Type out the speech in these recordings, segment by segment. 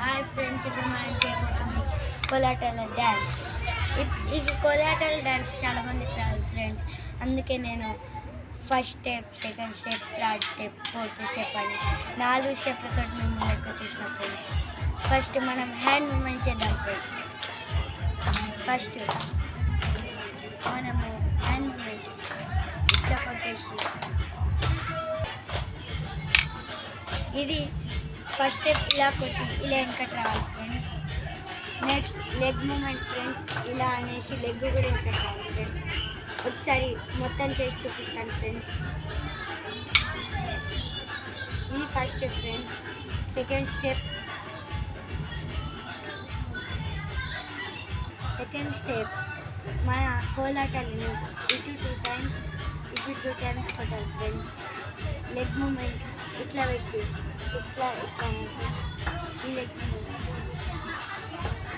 Hi friends, ఇప్పుడు మనం చేయబోతుంది కొలాటల్ డ్యాన్స్. ఇది కొలాటల్ డ్యాన్స్ చాలామందికి రాదు ఫ్రెండ్స్. అందుకే నేను first step, second step, third step, fourth step అని 4 స్టెప్లతో మేము ముందుకు వచ్చేసిన ఫ్రెండ్స్. ఫస్ట్ మనం హ్యాండ్ మూమెంట్ చేద్దాం ఫ్రెండ్స్. ఫస్ట్ మనము హ్యాండ్ మూమెంట్ ఇట్లా కొట్టేసి, ఇది ఫస్ట్ స్టెప్ ఇలా కొట్టి ఇలా వెనకటి రావాలి friends. Next leg moment friends. ఇలా అనేసి లెగ్ కూడా వెనకటి రావాలి ఫ్రెండ్స్. ఒకసారి మొత్తం చేసి చూపిస్తాను ఫ్రెండ్స్. ఇది first step friends. Second step మన కోలాటల్ని ఇటు 2 టైమ్స్ కొట్టాలి ఫ్రెండ్స్. లెగ్ మూమెంట్ ఇట్లా పెట్టి ఇట్లా ఈ లెగ్ మూమెంట్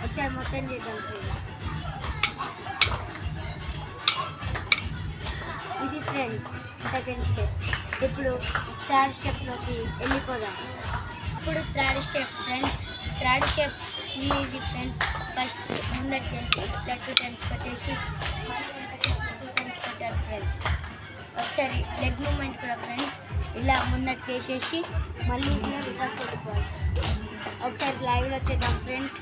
ఒకసారి మొత్తం చేద్దాం ఫ్రెండ్స్. ఇది ఫ్రెండ్స్ సెకండ్ స్టెప్. ఇప్పుడు థర్డ్ స్టెప్లోకి వెళ్ళిపోదాం. ఇప్పుడు third step friends. Third step ఇది ఫ్రెండ్స్. ఫస్ట్ ముందరికి ఇట్లా 2 టైమ్స్ కొట్టేసి 2 టైమ్స్ కొట్టాలి ఫ్రెండ్స్. ఒకసారి లెగ్ మూమెంట్ కూడా ఫ్రెండ్స్. ఇలా ముందరికి వేసేసి మళ్ళీ ఇలా రివర్స్ వెళ్ళిపోవాలి. ఒకసారి లైవ్లో చేద్దాం ఫ్రెండ్స్.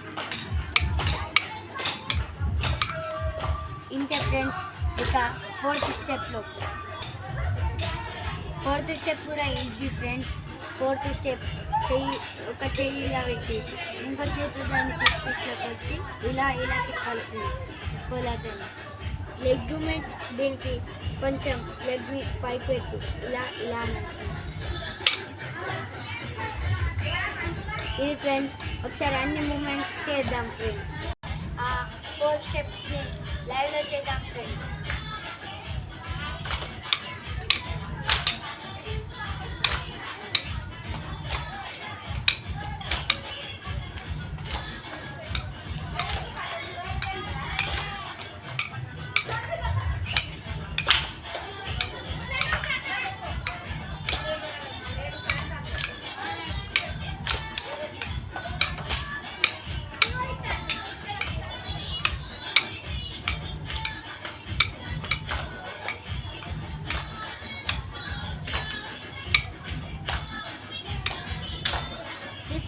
ఇంతే ఫ్రెండ్స్. ఇక ఫోర్త్ స్టెప్ కూడా ఈజీ ఫ్రెండ్స్. ఫోర్త్ స్టెప్ ఒక చెయ్యి ఇలా పెట్టి ఇంకో చేతిలో దాన్ని ఇట్లా పెట్టి ఇలా తిప్పాలి ఫ్రెండ్స్. కోలాటల్ leg moment. దీనికి కొంచెం లెగ్ని పైకి పెట్టి ఇలా ఇది ఫ్రెండ్స్. ఒకసారి అన్ని మూమెంట్స్ చేద్దాం ఫ్రెండ్స్. 4 స్టెప్స్ని లైవ్లో చేద్దాం friends.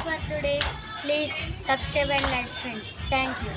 For today, please subscribe and like friends. Thank you.